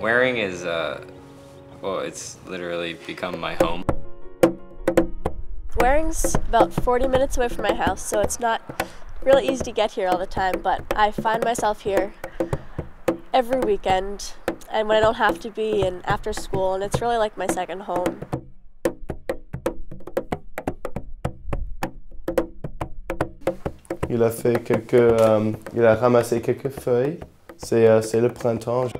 Wearing is, well, it's literally become my home. Wearing's about 40 minutes away from my house, so it's not really easy to get here all the time, but I find myself here every weekend and when I don't have to be and after school, and it's really like my second home. Il a ramassé quelques feuilles. C'est le printemps.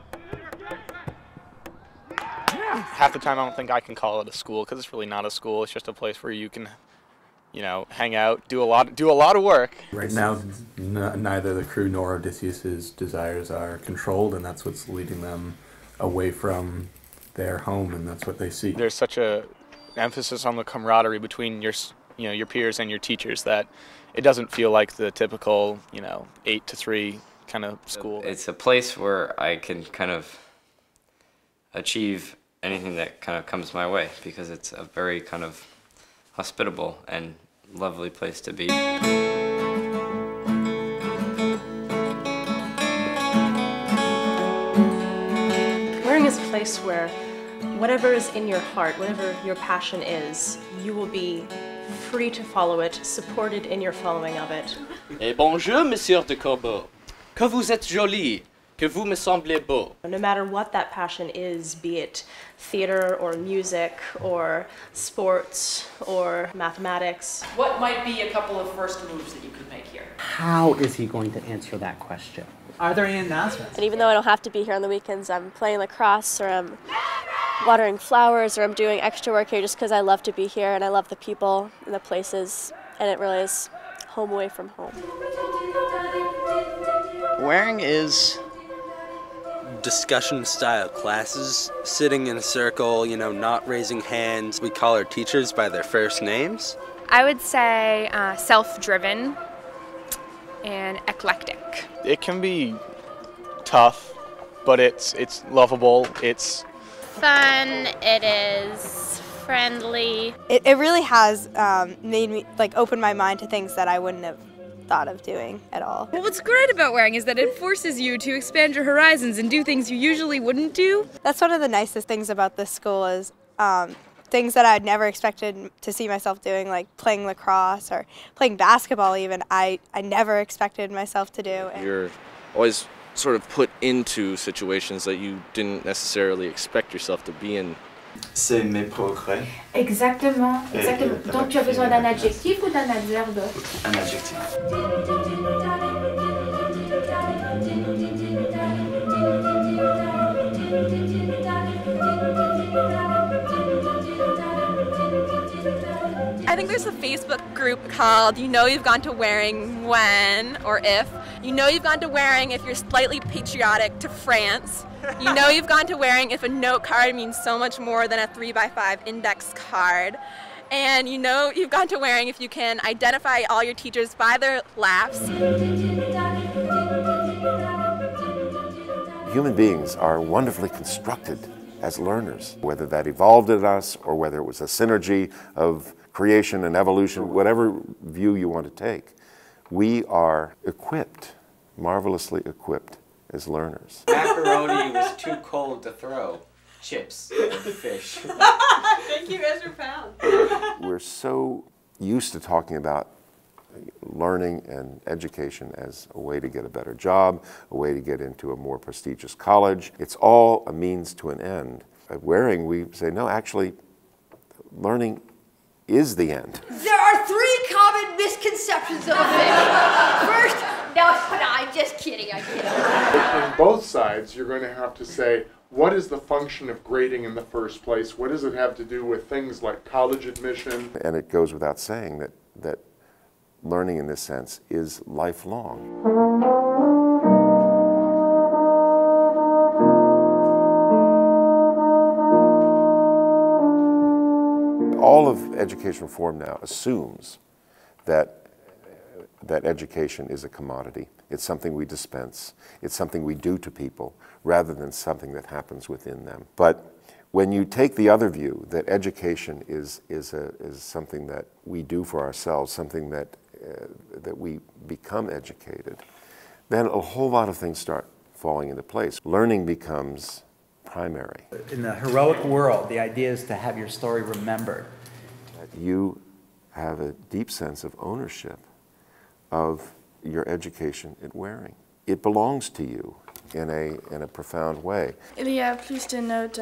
Half the time I don't think I can call it a school because it's really not a school. It's just a place where you can, you know, hang out, do a lot of work. Right now, neither the crew nor Odysseus's desires are controlled, and that's what's leading them away from their home, and that's what they seek. There's such a emphasis on the camaraderie between your peers and your teachers that it doesn't feel like the typical, 8 to 3 kind of school. It's a place where I can kind of achieve anything that kind of comes my way because it's a very kind of hospitable and lovely place to be. Wearing is a place where whatever is in your heart, whatever your passion is, you will be free to follow it, supported in your following of it. Et bonjour, Monsieur de Corbeau. Que vous êtes joli, que vous me semblez beau. No matter what that passion is, be it theater or music or sports or mathematics. What might be a couple of first moves that you could make here? How is he going to answer that question? Are there any announcements? And even though I don't have to be here on the weekends, I'm playing lacrosse or I'm watering flowers or I'm doing extra work here just because I love to be here and I love the people and the places, and it really is home away from home. Wearing is discussion style classes, sitting in a circle, not raising hands. We call our teachers by their first names. I would say self-driven and eclectic. It can be tough, but it's lovable. It's fun. It is friendly. It really has made me open my mind to things that I wouldn't have thought of doing at all. Well, what's great about wearing is that it forces you to expand your horizons and do things you usually wouldn't do. That's one of the nicest things about this school is things that I'd never expected to see myself doing, like playing lacrosse or playing basketball even. I never expected myself to do. You're always sort of put into situations that you didn't necessarily expect yourself to be in. C'est mes progrès. Exactement, exactement. Donc tu as besoin d'un adjectif ou d'un adverbe? Un adjectif. I think there's a Facebook group called You Know You've Gone to Wearing When or If. You know you've gone to Wearing if you're slightly patriotic to France. You know you've gone to Wearing if a note card means so much more than a 3x5 index card. And you know you've gone to Wearing if you can identify all your teachers by their laughs. Human beings are wonderfully constructed as learners, whether that evolved in us or whether it was a synergy of creation and evolution, whatever view you want to take. We are equipped, marvelously equipped as learners. Macaroni was too cold to throw. Chips and fish. Thank you, Ezra Pound. We're so used to talking about learning and education as a way to get a better job, a way to get into a more prestigious college. It's all a means to an end. At Wearing, we say, no, actually, learning is the end. There are 3 common misconceptions of a fish. First, no, I'm just kidding, I'm kidding. On both sides, you're going to have to say, what is the function of grading in the first place? What does it have to do with things like college admission? And it goes without saying that learning in this sense is lifelong. All of education reform now assumes that education is a commodity. It's something we dispense. It's something we do to people rather than something that happens within them. But when you take the other view, that education is something that we do for ourselves, something that we become educated, then a whole lot of things start falling into place. Learning becomes primary. In the heroic world, the idea is to have your story remembered. You have a deep sense of ownership of your education at Waring. It belongs to you in a profound way. Il y a plus de notes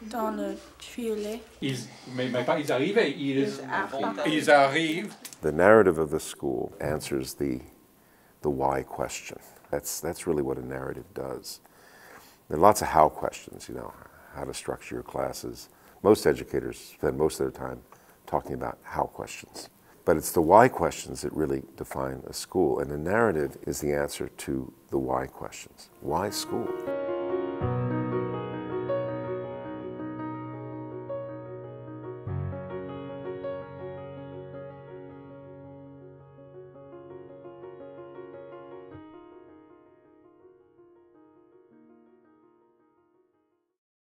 dans le tuyaulet. Ils arrivent. The narrative of the school answers the why question. That's really what a narrative does. There are lots of how questions, you know, how to structure your classes. Most educators spend most of their time talking about how questions. But it's the why questions that really define a school, and the narrative is the answer to the why questions. Why school?